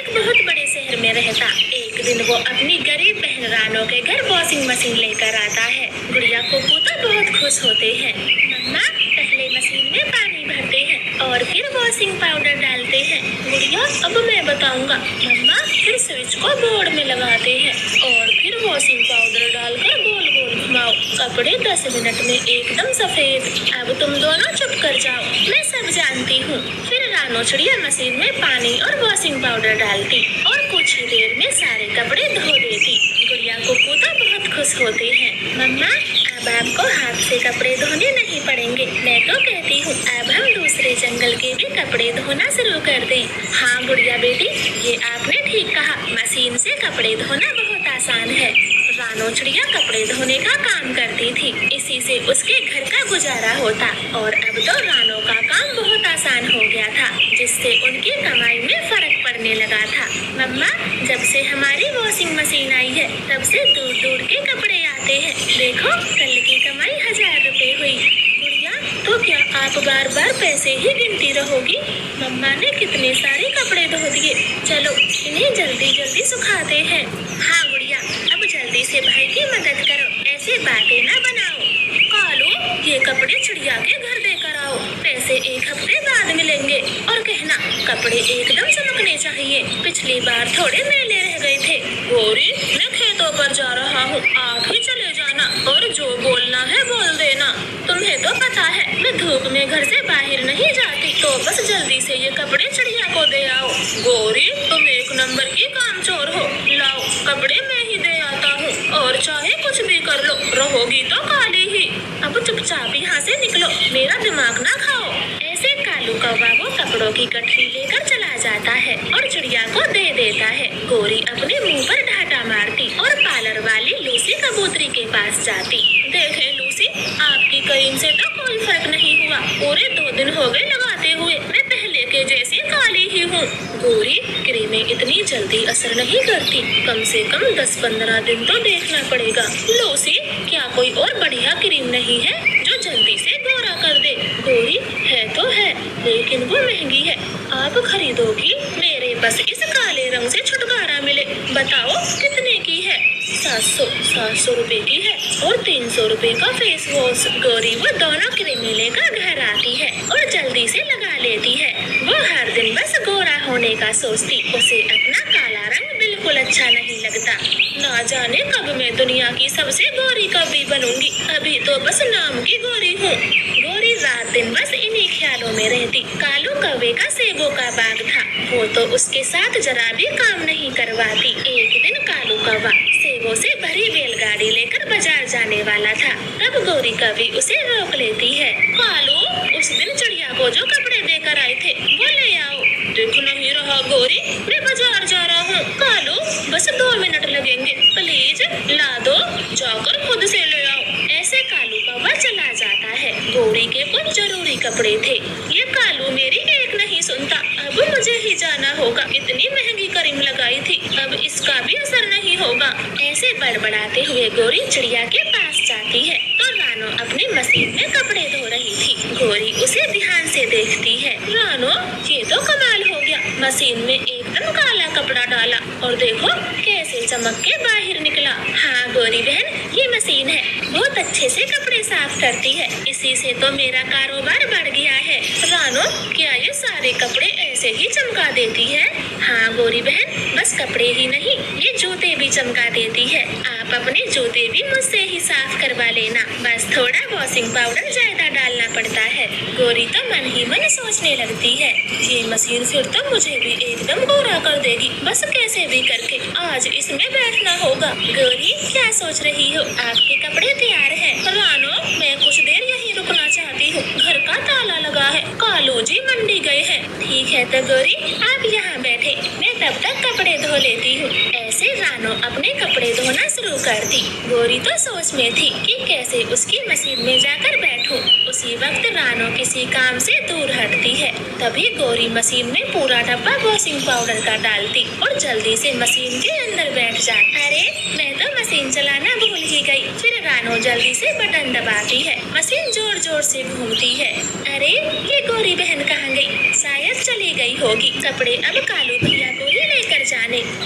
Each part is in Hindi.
एक बहुत बड़े शहर में रहता। एक दिन वो अपनी गरीब बहन रानो के घर वॉशिंग मशीन लेकर आता है। गुड़िया को तो बहुत खुश होते हैं। मम्मा, पहले मशीन में पानी भरते हैं और फिर वॉशिंग पाउडर डालते हैं। गुड़िया, अब मैं बताऊंगा। मम्मा, फिर स्विच को बोर्ड में लगाते हैं और फिर वॉशिंग पाउडर डालकर गोल गोल घुमाओ। कपड़े 10 मिनट में एकदम सफेद। अब तुम दोनों चुप कर जाओ, मैं सब जानती हूँ। फिर रानो चिड़िया मशीन में पानी और वॉशिंग पाउडर डालती और कुछ ही देर में सारे कपड़े धो देती। गुड़िया को तो बहुत खुश होते हैं। मम्मा, अब आपको हाथ से कपड़े धोने नहीं पड़ेंगे। मैं तो कहती हूँ अब हम दूसरे जंगल के भी कपड़े धोना शुरू कर दें। हाँ गुड़िया बेटी, ये आपने ठीक कहा। मशीन से कपड़े धोना बहुत आसान है। रानो चिड़िया कपड़े धोने का काम करती थी, इसी से उसके घर का गुजारा होता। और अब तो रानो का काम बहुत आसान हो गया था, जिससे उनकी कमाई में फर्क पड़ने लगा था। मम्मा, जब से हमारी वॉशिंग मशीन आई है तब से दूर दूर के कपड़े आते हैं। देखो, कल की कमाई 1000 रुपए हुई। गुड़िया, तो क्या आप बार बार पैसे ही गिनती रहोगी? मम्मा ने कितने सारे कपड़े धो दिए। चलो इन्हें जल्दी जल्दी सुखाते हैं। हाँ गुड़िया, अब जल्दी से भाई की मदद करो, ऐसे बातें ना बनाओ। कालू, ये कपड़े चिड़िया के घर देकर आओ, पैसे 1 हफ्ते बाद मिलेंगे। और कहना कपड़े एकदम चमकने चाहिए, पिछली बार थोड़े मैले रह गए थे। गौरी, मैं खेतों पर जा रहा हूँ, आप ही चले जाना और जो बोलना है बोल देना। तुम्हें तो पता है मैं धूप में घर से बाहर नहीं जाती, तो बस जल्दी से ये कपड़े चिड़िया को दे आओ। गौरी, तुम 1 नंबर की कामचोर हो। लाओ, कपड़े मैं ही दे आता हूँ, और चाहे कुछ भी कर लो, रहोगी तो काली ही। अब चुपचाप यहाँ से निकलो, मेरा दिमाग ना खाओ। ऐसे कालू कौवा वो कपड़ों की गठरी लेकर चला जाता है और चिड़िया को दे देता है। गौरी अपने मुंह पर ढाटा मारती और पार्लर वाली लूसी कबूतरी के पास जाती। देखें लूसी, आपकी क्रीम से तो कोई फर्क नहीं हुआ। पूरे 2 दिन हो गए लगाते हुए, मैं पहले के जैसी काली ही हूँ। गौरी, क्रीमें इतनी जल्दी असर नहीं करती, कम से कम 10-15 दिन तो देखना पड़ेगा। लूसी, क्या कोई और बढ़िया क्रीम नहीं है जो जल्दी से गोरा कर दे? गौरी, है तो है, लेकिन वो महंगी है। आप खरीदोगी? मेरे बस इस काले रंग से छुटकारा मिले। बताओ कितने की है? 700 रुपए की है और 300 रुपए का फेस वॉश। गौरी वो दोनों क्रीमें लेकर घर आती है और जल्दी से लगा लेती है। वो हर दिन बस गोरा होने का सोचती, उसे अपना काला रंग बिल्कुल अच्छा नहीं लगता। ना जाने कब मैं दुनिया की सबसे गोरी कभी बनूंगी, अभी तो बस नाम की गोरी हूँ। गौरी रात दिन बस इन्हीं ख्यालों में रहती। कालू कौवे का सेबों का बाग था, वो तो उसके साथ जरा भी काम नहीं करवाती। एक दिन कालू कौवा सेबों से भरी बैलगाड़ी लेकर बाजार जाने वाला था, तब गौरी कभी उसे रोक लेती है। कालू, उस दिन चिड़िया को जो कपड़े देकर आए थे वो ले आओ। देख नहीं रहा गौरी, मैं बाजार जा रहा हूँ। कालू, बस 2 मिनट लगेंगे, प्लीज ला दो, जाकर खुद से ले आओ। ऐसे कालू कौवा चला जाता है। गौरी के कुछ जरूरी कपड़े थे, ये कालू मेरी एक नहीं सुनता। अब मुझे ही जाना होगा, इतनी महंगी क्रीम लगाई थी, अब इसका भी असर नहीं होगा। ऐसे बड़बड़ाते हुए गौरी चिड़िया के पास जाती है तो रानो अपनी मशीन में कपड़े धो रही थी। गौरी उसे ध्यान से देखती है। रानो, ये तो कमाल हो गया, मशीन में एकदम काला कपड़ा डाला और देखो कैसे चमक के बाहर निकला। हाँ गौरी बहन, ये मशीन है, बहुत अच्छे से कपड़े साफ करती है, इसी से तो मेरा कारोबार बढ़ गया है। रानो, क्या ये सारे कपड़े ऐसे ही चमका देती है? हाँ गौरी बहन, बस कपड़े ही नहीं, ये जूते भी चमका देती है। आप अपने जूते भी मुझसे ही साफ करवा लेना, बस थोड़ा वॉशिंग पाउडर ज्यादा डालना पड़ता है। गौरी तो मन ही मन सोचने लगती है, ये मशीन फिर तो मुझे भी एकदम गोरा कर देगी, बस कैसे भी करके आज इसमें बैठना होगा। गौरी, क्या सोच रही हो? आपके कपड़े तैयार हैं। रानो, मैं कुछ देर यहीं रुकना चाहती हूँ, घर का ताला लगा है, कालू जी मंडी गए हैं। ठीक है तो गौरी, आप यहाँ बैठे, मैं तब तक कपड़े धो लेती हूँ। ऐसे रानो अपने कपड़े धोना शुरू कर दी। गौरी तो सोच में थी कि कैसे उसकी मशीन में जाकर बैठूं। उसी वक्त रानो किसी काम से दूर हटती है, तभी गौरी मशीन में पूरा डब्बा वॉशिंग पाउडर का डालती और जल्दी से मशीन के अंदर बैठ जाती। अरे, मैं तो मशीन चलाना भूल ही गई। फिर रानो जल्दी से बटन दबाती है, मशीन जोर जोर से घूमती है। अरे, ये गौरी बहन कहाँ गई? शायद चली गई होगी। कपड़े अब कालू भैया को ही लेकर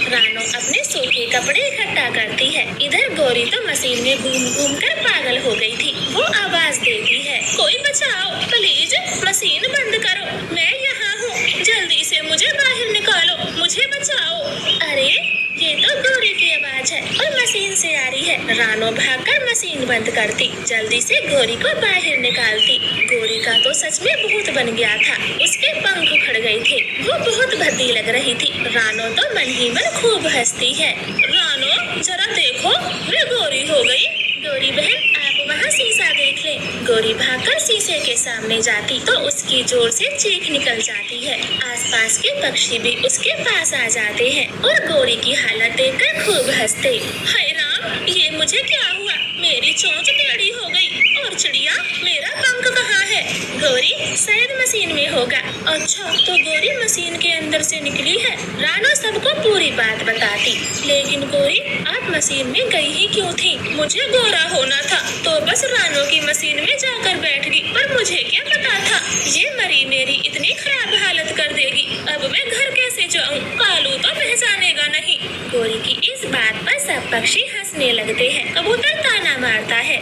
रानो अपने सूखे कपड़े इकट्ठा करती है। इधर गौरी तो मशीन में घूम घूम कर पागल हो गई थी। वो आवाज देती है, कोई बचाओ प्लीज, मशीन बंद करो, मैं यहाँ हूँ, जल्दी से मुझे बाहर निकालो, मुझे बचाओ। अरे ये तो गौरी की आवाज है और मशीन से आ रही है। रानो भागकर मशीन बंद करती, जल्दी से गौरी को बाहर निकालती। गौरी का तो सच में भूत बन गया था। उसके पंख उखड़ गए थे। वो बहुत भद्दी लग रही थी। रानो तो मन ही मन खूब हंसती है। रानो जरा देखो, मैं गौरी हो गई। गौरी बहन आप वहाँ शीशा देख ले। गौरी भागकर शीशे के सामने जाती तो उसकी जोर से चीख निकल जाती है। आसपास के पक्षी भी उसके पास आ जाते हैं और गौरी की हालत देखकर खूब हंसते। हाय राम, ये मुझे क्या हुआ? मेरी चोंच टेढ़ी हो गई और चिड़िया, मेरा पंख कहाँ है? गौरी शायद मशीन में होगा। अच्छा, तो गौरी मशीन के अंदर से निकली है। रानो सबको पूरी बात बताती। लेकिन गौरी आप मशीन में गई ही क्यों थी? मुझे गोरा होना था तो बस रानो की मशीन में जाकर बैठ गई, पर मुझे क्या पता था ये मरी मेरी इतनी खराब हालत कर देगी। अब मैं घर कैसे जाऊँ? कालू तो पहचानेगा नहीं। गौरी की इस बात पर सब पक्षी हंसने लगते हैं। कबूतर ताना मारता है,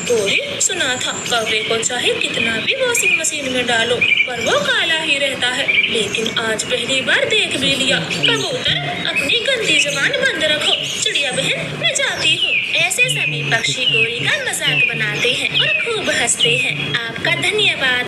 गौरी सुना था कौवे को चाहे कितना भी वॉशिंग मशीन में डालो पर वो काला ही रहता है, लेकिन आज पहली बार देख भी लिया। कबूतर अपनी गंदी जुबान बंद रखो। चिड़िया बहन मैं जाती हूँ। ऐसे सभी पक्षी गौरी का मजाक बनाते हैं और खूब हंसते हैं। आपका धन्यवाद।